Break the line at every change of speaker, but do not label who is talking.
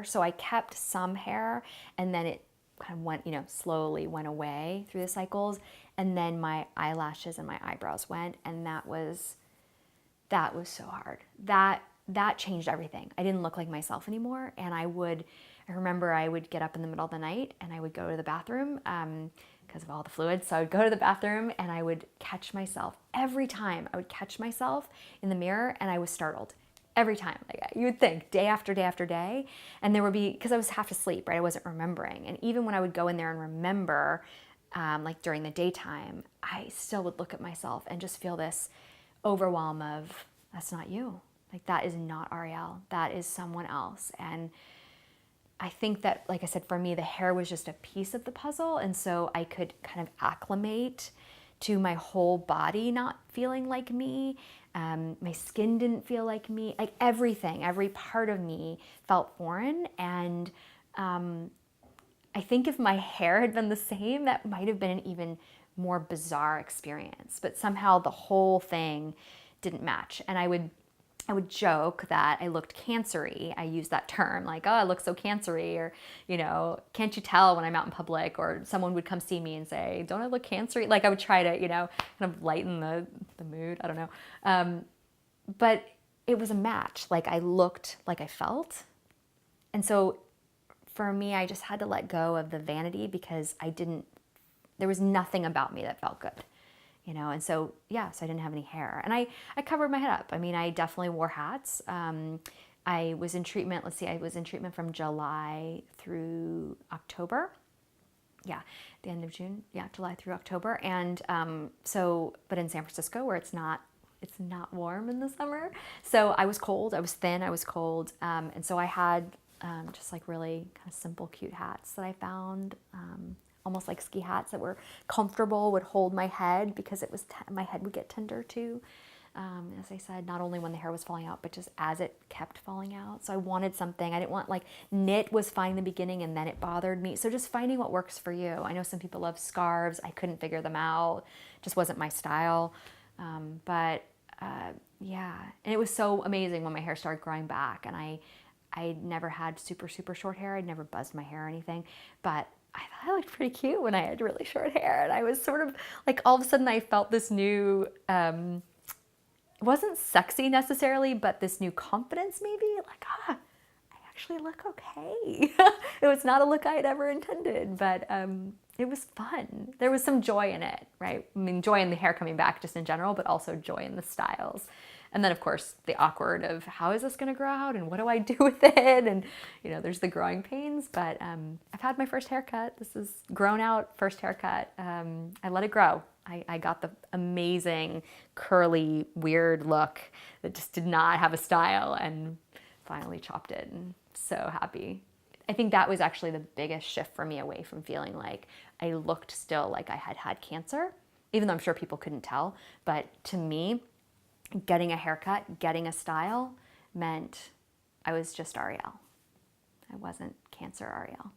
So I kept some hair, and then it kind of went, slowly went away through the cycles. And then my eyelashes and my eyebrows went, and that was so hard. That changed everything. I didn't look like myself anymore. And I remember I would get up in the middle of the night and I would go to the bathroom because of all the fluids. So I would go to the bathroom and I would catch myself every time. I would catch myself in the mirror and I was startled every time. Like you would think day after day after day. And there would be, because I was half asleep, right? I wasn't remembering. And even when I would go in there and remember, like during the daytime, I still would look at myself and just feel this overwhelm of, that's not you. Like that is not Arielle. That is someone else. And I think that, like I said, for me, the hair was just a piece of the puzzle. And so I could kind of acclimate to my whole body not feeling like me. My skin didn't feel like me. Like everything, every part of me felt foreign. And I think if my hair had been the same, that might have been an even more bizarre experience. But somehow the whole thing didn't match. And I would joke that I looked cancery. I use that term, like, oh, I look so cancery, or, can't you tell when I'm out in public? Or someone would come see me and say, don't I look cancery? Like I would try to, kind of lighten the mood. I don't know. But it was a match. Like I looked like I felt. And so for me, I just had to let go of the vanity because there was nothing about me that felt good. And so, so I didn't have any hair. And I covered my head up. I mean, I definitely wore hats. I was in treatment, I was in treatment from July through October. Yeah, the end of June. Yeah, July through October. And but in San Francisco where it's not warm in the summer. So I was cold, I was thin, I was cold. And so I had just like really kind of simple, cute hats that I found. Almost like ski hats that were comfortable, would hold my head because my head would get tender too. As I said, not only when the hair was falling out, but just as it kept falling out. So I wanted something. I didn't want, like, knit was fine in the beginning and then it bothered me. So just finding what works for you. I know some people love scarves. I couldn't figure them out. Just wasn't my style. Yeah, and it was so amazing when my hair started growing back, and I never had super, super short hair. I'd never buzzed my hair or anything, but I thought I looked pretty cute when I had really short hair. And I was sort of like, all of a sudden I felt this new, it wasn't sexy necessarily, but this new confidence maybe, like, I actually look okay. It was not a look I had ever intended, but it was fun. There was some joy in it, right? I mean, joy in the hair coming back just in general, but also joy in the styles. And then, of course, the awkward of how is this going to grow out and what do I do with it? And, there's the growing pains, but I've had my first haircut. This is grown out first haircut. I let it grow. I got the amazing, curly, weird look that just did not have a style, and finally chopped it, and so happy. I think that was actually the biggest shift for me, away from feeling like I looked still like I had had cancer, even though I'm sure people couldn't tell. But to me, getting a haircut, getting a style meant I was just Arielle. I wasn't cancer Arielle.